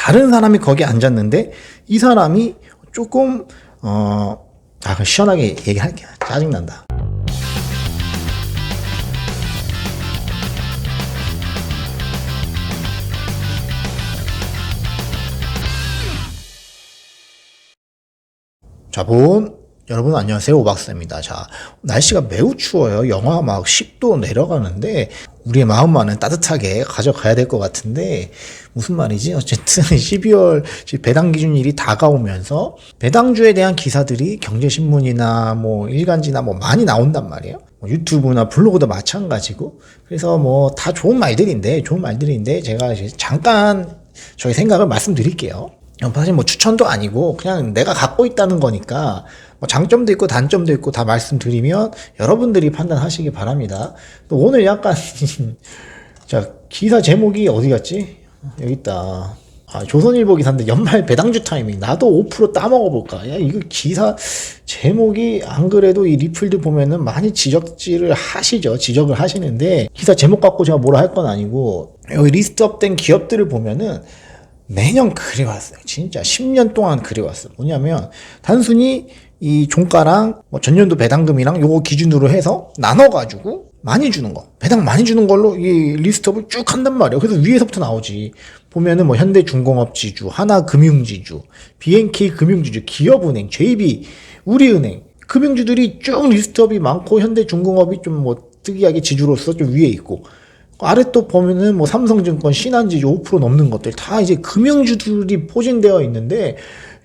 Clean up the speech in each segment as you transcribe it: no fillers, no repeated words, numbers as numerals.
다른 사람이 거기 앉았는데 이 사람이 조금 그럼 시원하게 얘기할게요. 짜증난다. 여러분 안녕하세요. 오박사입니다. 자, 날씨가 매우 추워요. 영하 막 10도 내려가는데 우리의 마음만은 따뜻하게 가져가야 될 것 같은데 무슨 말이지? 어쨌든 12월 배당 기준일이 다가오면서 배당주에 대한 기사들이 경제신문이나 뭐 일간지나 뭐 많이 나온단 말이에요. 유튜브나 블로그도 마찬가지고. 그래서 뭐 다 좋은 말들인데 제가 이제 잠깐 저희 생각을 말씀드릴게요. 사실 뭐 추천도 아니고 그냥 내가 갖고 있다는 거니까 뭐 장점도 있고 단점도 있고 다 말씀드리면 여러분들이 판단하시기 바랍니다. 또 오늘 약간 자, 기사 제목이 어디 갔지? 여기 있다. 조선일보 기사인데 연말 배당주 타이밍 나도 5% 따먹어볼까? 야, 이거 기사 제목이 안 그래도 이 리플들 보면은 많이 지적을 하시는데 기사 제목 갖고 제가 뭐라 할 건 아니고 여기 리스트업된 기업들을 보면은 매년 그래왔어요. 진짜 10년 동안 그래왔어요. 뭐냐면 단순히 이 종가랑 뭐 전년도 배당금이랑 요거 기준으로 해서 나눠가지고 많이 주는 거, 배당 많이 주는 걸로 이 리스트업을 쭉 한단 말이에요. 그래서 위에서부터 나오지. 보면은 뭐 현대중공업지주, 하나금융지주, BNK 금융지주, 기업은행, JB, 우리은행 금융주들이 쭉 리스트업이 많고 현대중공업이 좀 뭐 특이하게 지주로서 좀 위에 있고. 아래 또 보면은 뭐 삼성증권, 신한지주 5% 넘는 것들 다 이제 금융주들이 포진되어 있는데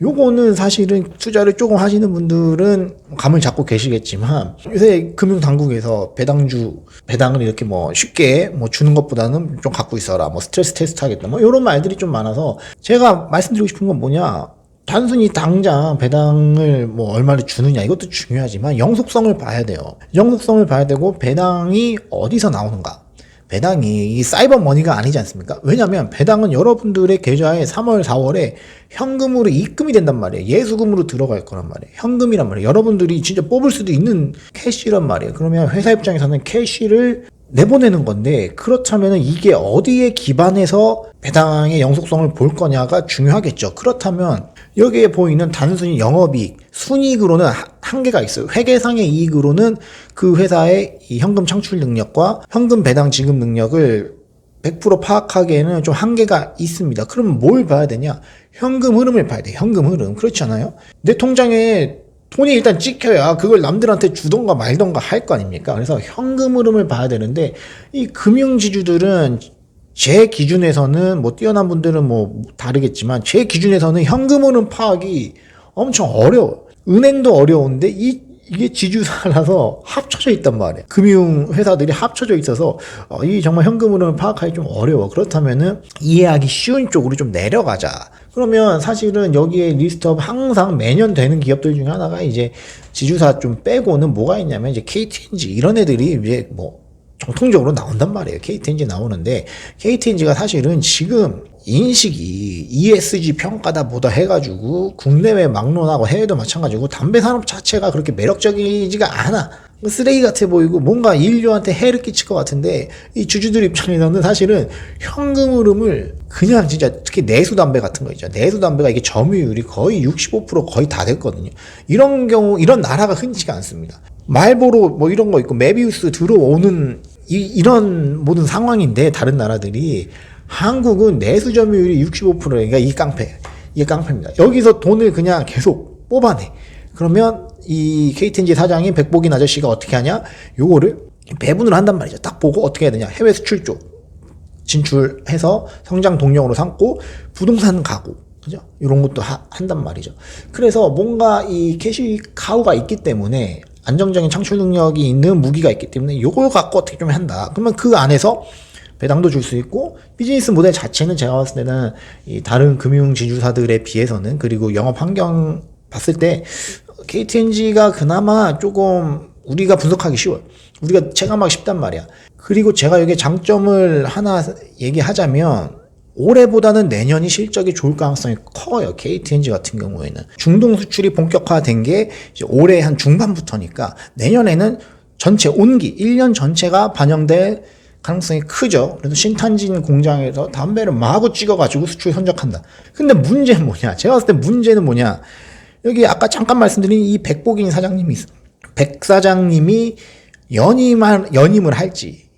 요거는 사실은 투자를 조금 하시는 분들은 감을 잡고 계시겠지만 요새 금융당국에서 배당을 이렇게 뭐 쉽게 뭐 주는 것보다는 좀 갖고 있어라, 뭐 스트레스 테스트 하겠다, 뭐 요런 말들이 좀 많아서 제가 말씀드리고 싶은 건 뭐냐, 단순히 당장 배당을 뭐 얼마를 주느냐 이것도 중요하지만 영속성을 봐야 돼요. 영속성을 봐야 되고 배당이 어디서 나오는가. 배당이 이 사이버 머니가 아니지 않습니까? 왜냐면 배당은 여러분들의 계좌에 3월, 4월에 현금으로 입금이 된단 말이에요. 예수금으로 들어갈 거란 말이에요. 현금이란 말이에요. 여러분들이 진짜 뽑을 수도 있는 캐시란 말이에요. 그러면 회사 입장에서는 캐시를 내보내는 건데, 그렇다면 이게 어디에 기반해서 배당의 영속성을 볼 거냐가 중요하겠죠. 그렇다면 여기에 보이는 단순히 영업이익, 순이익으로는 한계가 있어요. 회계상의 이익으로는 그 회사의 이 현금 창출 능력과 현금 배당 지급 능력을 100% 파악하기에는 좀 한계가 있습니다. 그러면 뭘 봐야 되냐? 현금 흐름을 봐야 돼요. 현금 흐름. 그렇지 않아요? 내 통장에 돈이 일단 찍혀야 그걸 남들한테 주던가 말던가 할 거 아닙니까? 그래서 현금 흐름을 봐야 되는데 이 금융지주들은 제 기준에서는 뭐 뛰어난 분들은 뭐 다르겠지만 제 기준에서는 현금 흐름 파악이 엄청 어려워요. 은행도 어려운데 이게 지주사라서 합쳐져 있단 말이에요. 금융회사들이 합쳐져 있어서 이 정말 현금 흐름을 파악하기 좀 어려워. 그렇다면은 이해하기 쉬운 쪽으로 좀 내려가자. 그러면 사실은 여기에 리스트업 항상 매년 되는 기업들 중에 하나가 이제 지주사 좀 빼고는 뭐가 있냐면 이제 KTNG 이런 애들이 이제 뭐 정통적으로 나온단 말이에요. KTNG 나오는데 KTNG가 사실은 지금 인식이 ESG 평가다 뭐다 해가지고 국내외 막론하고 해외도 마찬가지고 담배 산업 자체가 그렇게 매력적이지가 않아. 쓰레기 같아 보이고 뭔가 인류한테 해를 끼칠 것 같은데 이 주주들 입장에서는 사실은 현금 흐름을 그냥 진짜 특히 내수담배 같은 거 있죠. 내수담배가 이게 점유율이 거의 65% 거의 다 됐거든요. 이런 경우 이런 나라가 흔치가 않습니다. 말보로 뭐 이런 거 있고 메비우스 들어오는 이런 모든 상황인데 다른 나라들이 한국은 내수 점유율이 65%니까 이게 깡패입니다. 여기서 돈을 그냥 계속 뽑아내. 그러면 이 KTNG 사장인 백복인 아저씨가 어떻게 하냐? 요거를 배분을 한단 말이죠. 딱 보고 어떻게 해야 되냐? 해외 수출 쪽 진출해서 성장 동력으로 삼고 부동산 가고, 그죠? 이런 것도 한단 말이죠. 그래서 뭔가 이 캐시 카우가 있기 때문에 안정적인 창출 능력이 있는 무기가 있기 때문에 요걸 갖고 어떻게 좀 한다. 그러면 그 안에서 배당도 줄 수 있고 비즈니스 모델 자체는 제가 봤을 때는 이 다른 금융 지주사들에 비해서는 그리고 영업 환경 봤을 때 KTNG가 그나마 조금 우리가 분석하기 쉬워요. 우리가 체감하기 쉽단 말이야. 그리고 제가 여기 장점을 하나 얘기하자면 올해보다는 내년이 실적이 좋을 가능성이 커요. KTNG 같은 경우에는 중동 수출이 본격화된 게 이제 올해 한 중반부터니까 내년에는 전체 온기 1년 전체가 반영될 가능성이 크죠. 그래서 신탄진 공장에서 담배를 마구 찍어가지고 수출 선적한다. 근데 문제는 뭐냐? 제가 봤을 때 문제는 뭐냐? 여기 아까 잠깐 말씀드린 이 백복인 사장님이 있어. 백 사장님이 연임을 할지,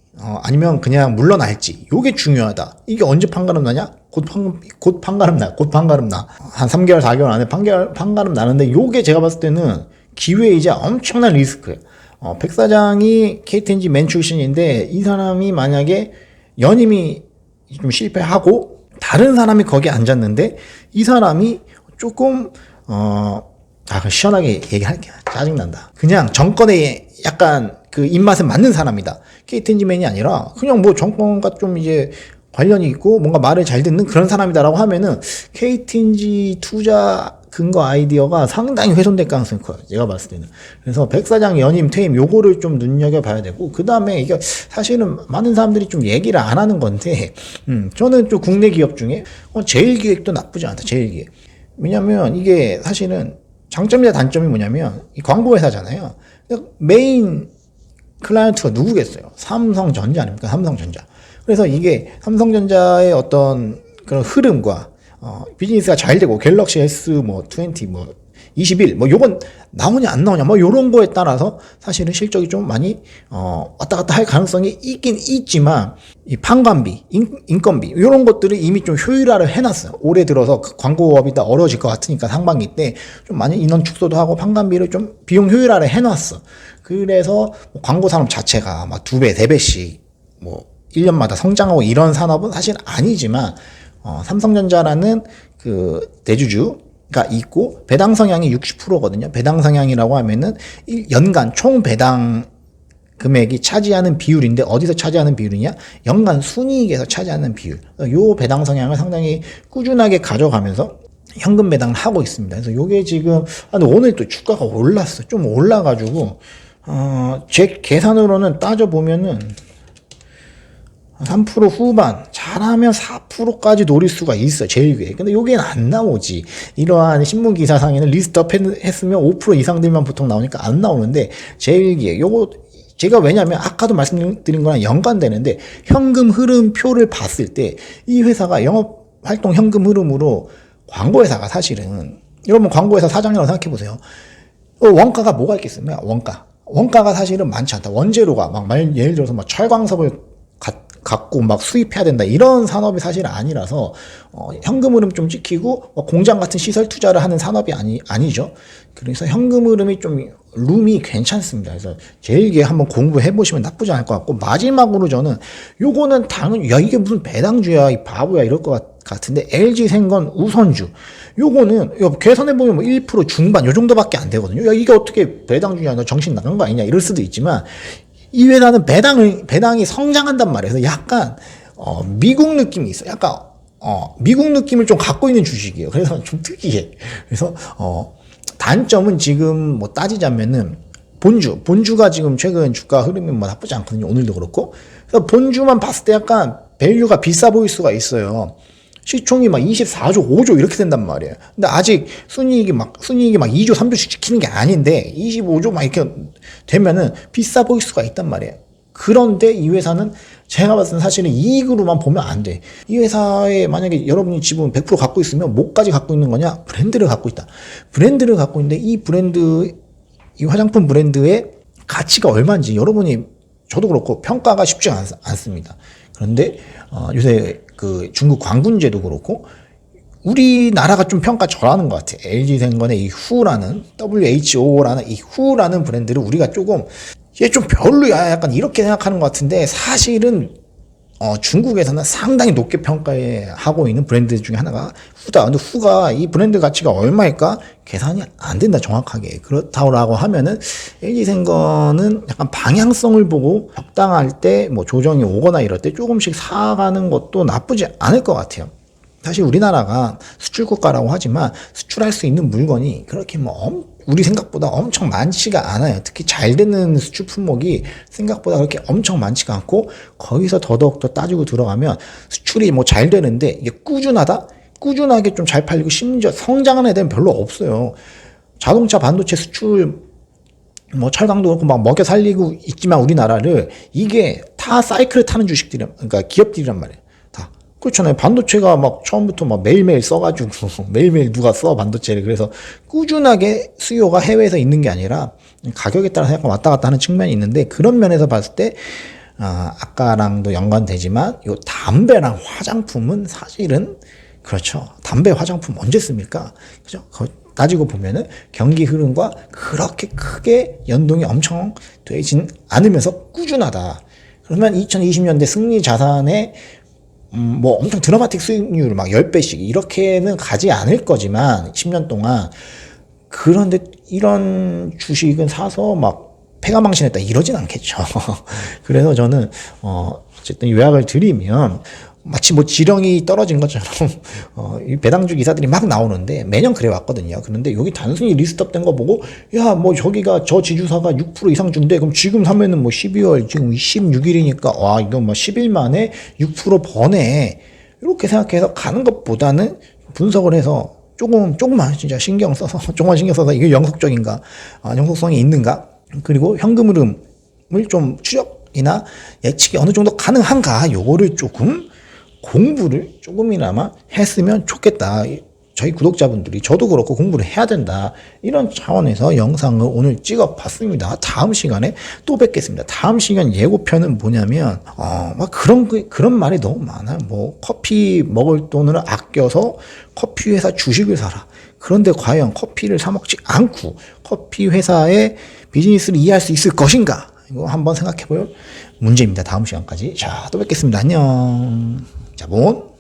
아니면 그냥 물러날지, 요게 중요하다. 이게 언제 판가름 나냐? 곧 판가름 나. 한 3개월, 4개월 안에 판가름 나는데, 요게 제가 봤을 때는 기회이자 엄청난 리스크예요. 백 사장이 KTNG 맨 출신인데, 이 사람이 만약에 연임이 좀 실패하고, 다른 사람이 거기에 앉았는데, 이 사람이 조금, 시원하게 얘기할게요. 짜증난다. 그냥 정권에 약간 그 입맛에 맞는 사람이다. KTNG맨이 아니라 그냥 뭐 정권과 좀 이제 관련이 있고 뭔가 말을 잘 듣는 그런 사람이다라고 하면은 KTNG 투자 근거 아이디어가 상당히 훼손될 가능성이 커요. 제가 봤을 때는. 그래서 백 사장 연임 퇴임 요거를 좀 눈여겨봐야 되고, 그 다음에 이게 사실은 많은 사람들이 좀 얘기를 안 하는 건데, 저는 또 국내 기업 중에 제일기획도 나쁘지 않다. 제일기획. 왜냐면 이게 사실은 장점이자 단점이 뭐냐면 이 광고 회사잖아요. 메인 클라이언트가 누구겠어요? 삼성전자 아닙니까? 삼성전자. 그래서 이게 삼성전자의 어떤 그런 흐름과 비즈니스가 잘 되고 갤럭시 S 20 21 요건 나오냐 안 나오냐 요런 거에 따라서 사실은 실적이 좀 많이 왔다 갔다 할 가능성이 있긴 있지만, 이 판관비, 인건비 요런 것들을 이미 좀 효율화를 해놨어요. 올해 들어서 그 광고업이 다 어려워질 것 같으니까 상반기 때 좀 많이 인원 축소도 하고 판관비를 좀 비용 효율화를 해놨어. 그래서 광고 산업 자체가 막 2배, 3배씩 1년마다 성장하고 이런 산업은 사실 아니지만, 삼성전자라는 그 대주주가 있고 배당 성향이 60%거든요. 배당 성향이라고 하면은 연간 총 배당 금액이 차지하는 비율인데, 어디서 차지하는 비율이냐? 연간 순이익에서 차지하는 비율. 요 배당 성향을 상당히 꾸준하게 가져가면서 현금 배당을 하고 있습니다. 그래서 요게 지금 오늘 또 주가가 올랐어. 좀 올라가지고 제 계산으로는 따져보면은 3% 후반, 잘하면 4%까지 노릴 수가 있어, 제일기획. 근데 여기엔 안 나오지. 이러한 신문 기사상에는 리스트업 했으면 5% 이상들만 보통 나오니까 안 나오는데, 제일기획. 요거, 제가 왜냐면 아까도 말씀드린 거랑 연관되는데, 현금 흐름표를 봤을 때, 이 회사가 영업 활동 현금 흐름으로 광고회사가 사실은, 여러분 광고회사 사장이라고 생각해보세요. 원가가 뭐가 있겠습니까? 원가가 사실은 많지 않다. 원재료가 예를 들어서 철광석을 갖고 수입해야 된다, 이런 산업이 사실 아니라서 현금 흐름 좀 지키고 공장 같은 시설 투자를 하는 산업이 아니죠. 그래서 현금 흐름이 좀 룸이 괜찮습니다. 그래서 제일기획 한번 공부해 보시면 나쁘지 않을 것 같고, 마지막으로 저는 요거는 당연히 이게 무슨 배당주야 이 바보야 이럴 것 같은데, LG생건 우선주 요거는 계산해 보면 1% 중반 요 정도밖에 안 되거든요. 이게 어떻게 배당주냐, 너 정신 나간 거 아니냐 이럴 수도 있지만, 이 회사는 배당이 성장한단 말이에요. 그래서 약간 미국 느낌이 있어. 약간 미국 느낌을 좀 갖고 있는 주식이에요. 그래서 좀 특이해. 그래서 단점은 지금 따지자면은 본주가 지금 최근 주가 흐름이 나쁘지 않거든요. 오늘도 그렇고. 그래서 본주만 봤을 때 약간 밸류가 비싸 보일 수가 있어요. 시총이 24조, 5조 이렇게 된단 말이에요. 근데 아직 순이익이 2조, 3조씩 지키는 게 아닌데 25조 이렇게 되면은 비싸 보일 수가 있단 말이에요. 그런데 이 회사는 제가 봤을 때 사실은 이익으로만 보면 안 돼. 이 회사에 만약에 여러분이 지분 100% 갖고 있으면 뭐까지 갖고 있는 거냐? 브랜드를 갖고 있다. 브랜드를 갖고 있는데 이 화장품 브랜드의 가치가 얼마인지 여러분이, 저도 그렇고 평가가 쉽지 않습니다. 그런데 요새 그 중국 광군제도 그렇고 우리나라가 좀 평가 절하는 것 같아. LG생건의 이 WHO라는 이 WHO라는 브랜드를 우리가 조금 얘 좀 별로야 약간 이렇게 생각하는 것 같은데, 사실은 중국에서는 상당히 높게 평가하고 있는 브랜드 중에 하나가 후다. 근데 후가 이 브랜드 가치가 얼마일까? 계산이 안 된다, 정확하게. 그렇다고 하면은 LG생건은 약간 방향성을 보고 적당할 때 조정이 오거나 이럴 때 조금씩 사가는 것도 나쁘지 않을 것 같아요. 사실 우리나라가 수출 국가라고 하지만 수출할 수 있는 물건이 그렇게 우리 생각보다 엄청 많지가 않아요. 특히 잘 되는 수출 품목이 생각보다 그렇게 엄청 많지가 않고, 거기서 더더욱 더 따지고 들어가면 수출이 잘 되는데 이게 꾸준하게 좀 잘 팔리고 심지어 성장하는 애들은 별로 없어요. 자동차 반도체 수출 뭐 철강도 그렇고 막 먹여 살리고 있지만 우리나라를 이게 다 사이클을 타는 주식들이 그러니까 기업들이란 말이에요. 다 그렇잖아요. 반도체가 막 처음부터 막 매일매일 써가지고 매일매일 누가 써 반도체를. 그래서 꾸준하게 수요가 해외에서 있는 게 아니라 가격에 따라서 약간 왔다 갔다 하는 측면이 있는데, 그런 면에서 봤을 때 아까랑도 연관되지만 요 담배랑 화장품은 사실은 그렇죠. 담배 화장품 언제 씁니까? 그죠? 따지고 보면은 경기 흐름과 그렇게 크게 연동이 엄청 되진 않으면서 꾸준하다. 그러면 2020년대 승리 자산의 뭐 엄청 드라마틱 수익률 막 10배씩 이렇게는 가지 않을 거지만 10년 동안. 그런데 이런 주식은 사서 막 패가망신했다 이러진 않겠죠. 그래서 저는 어쨌든 요약을 드리면 마치 뭐 지렁이 떨어진 것처럼 이 배당주 기사들이 막 나오는데 매년 그래 왔거든요. 그런데 여기 단순히 리스트업된 거 보고 야 뭐 저기가 저 지주사가 6% 이상 준대. 그럼 지금 사면은 뭐 12월 지금 16일이니까 와 이거 뭐 10일 만에 6% 버네. 이렇게 생각해서 가는 것보다는 분석을 해서 조금만 진짜 신경 써서 조금만 신경 써서 이게 영속적인가, 영속성이 있는가, 그리고 현금 흐름을 좀 추적이나 예측이 어느 정도 가능한가, 요거를 조금 공부를 조금이나마 했으면 좋겠다. 저희 구독자분들이 저도 그렇고 공부를 해야 된다. 이런 차원에서 영상을 오늘 찍어봤습니다. 다음 시간에 또 뵙겠습니다. 다음 시간 예고편은 뭐냐면 막 그런 말이 너무 많아요. 뭐 커피 먹을 돈을 아껴서 커피 회사 주식을 사라. 그런데 과연 커피를 사 먹지 않고 커피 회사의 비즈니스를 이해할 수 있을 것인가? 이거 한번 생각해 볼 문제입니다. 다음 시간까지. 자, 또 뵙겠습니다. 안녕. 자, 본.